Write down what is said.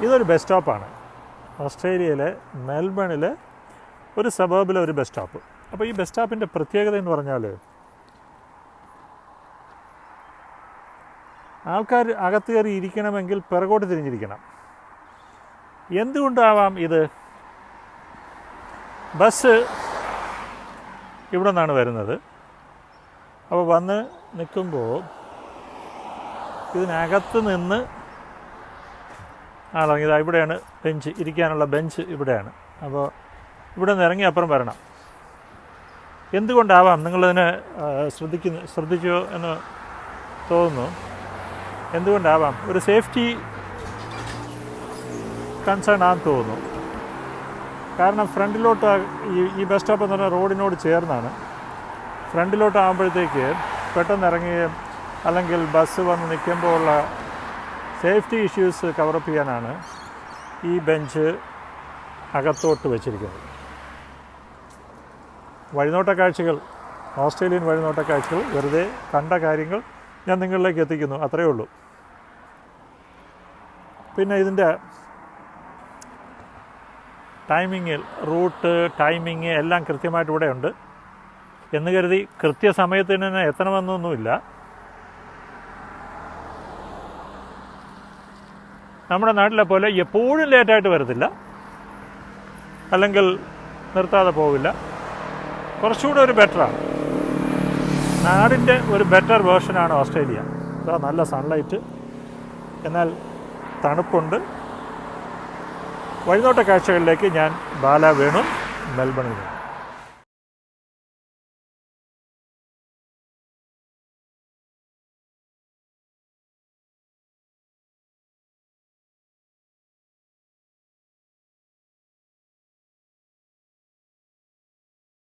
ഇതൊരു ബസ് സ്റ്റോപ്പാണ്. ഓസ്ട്രേലിയയിലെ മെൽബണിലെ ഒരു സബർബിലെ ഒരു ബസ് സ്റ്റോപ്പ്. അപ്പോൾ ഈ ബസ് സ്റ്റോപ്പിൻ്റെ പ്രത്യേകത എന്ന് പറഞ്ഞാൽ ആൾക്കാർ അകത്ത് കയറി ഇരിക്കണമെങ്കിൽ പിറകോട്ട് തിരിഞ്ഞിരിക്കണം. എന്തുകൊണ്ടാവാം ഇത്? ബസ് ഇവിടെ നിന്നാണ് വരുന്നത്. അപ്പോൾ വന്ന് നിൽക്കുമ്പോൾ ഇതിനകത്ത് നിന്ന് ഇതാ ഇവിടെയാണ് ബെഞ്ച്, ഇരിക്കാനുള്ള ബെഞ്ച് ഇവിടെയാണ്. അപ്പോൾ ഇവിടെ നിന്ന് ഇറങ്ങി അപ്പുറം വരണം. എന്തുകൊണ്ടാവാം? നിങ്ങളതിനെ ശ്രദ്ധിച്ചോ എന്ന് തോന്നുന്നു. എന്തുകൊണ്ടാവാം? ഒരു സേഫ്റ്റി കൺസേൺ ആണെന്ന് തോന്നുന്നു. കാരണം ഫ്രണ്ടിലോട്ട് ഈ ബസ് സ്റ്റോപ്പ് എന്ന് പറഞ്ഞാൽ റോഡിനോട് ചേർന്നാണ്. ഫ്രണ്ടിലോട്ടാകുമ്പോഴത്തേക്ക് പെട്ടെന്ന് ഇറങ്ങുകയും അല്ലെങ്കിൽ ബസ് വന്ന് നിൽക്കുമ്പോൾ ഉള്ള സേഫ്റ്റി ഇഷ്യൂസ് കവറപ്പ് ചെയ്യാനാണ് ഈ ബെഞ്ച് അകത്തോട്ട് വെച്ചിരിക്കുന്നത്. വഴിനോട്ട കാഴ്ചകൾ, ഓസ്ട്രേലിയൻ വഴിനോട്ട കാഴ്ചകൾ, വെറുതെ കണ്ട കാര്യങ്ങൾ ഞാൻ നിങ്ങളിലേക്ക് എത്തിക്കുന്നു, അത്രയേ ഉള്ളൂ. പിന്നെ ഇതിൻ്റെ ടൈമിങ്ങിൽ റൂട്ട് ടൈമിങ് എല്ലാം കൃത്യമായിട്ട് ഇവിടെ ഉണ്ട് എന്ന് കരുതി കൃത്യസമയത്തിന് തന്നെ എത്തണമെന്നൊന്നുമില്ല. നമ്മുടെ നാട്ടിലെ പോലെ എപ്പോഴും ലേറ്റായിട്ട് വരത്തില്ല, അല്ലെങ്കിൽ നിർത്താതെ പോവില്ല. കുറച്ചുകൂടെ ഒരു ബെറ്ററാണ്. നാടിൻ്റെ ഒരു ബെറ്റർ വേർഷനാണ് ഓസ്ട്രേലിയ. നല്ല സൺലൈറ്റ്, എന്നാൽ തണുപ്പുണ്ട്. വഴിനോട്ട കാഴ്ചകളിലേക്ക് ഞാൻ ബാല വേണു, മെൽബണിൽ.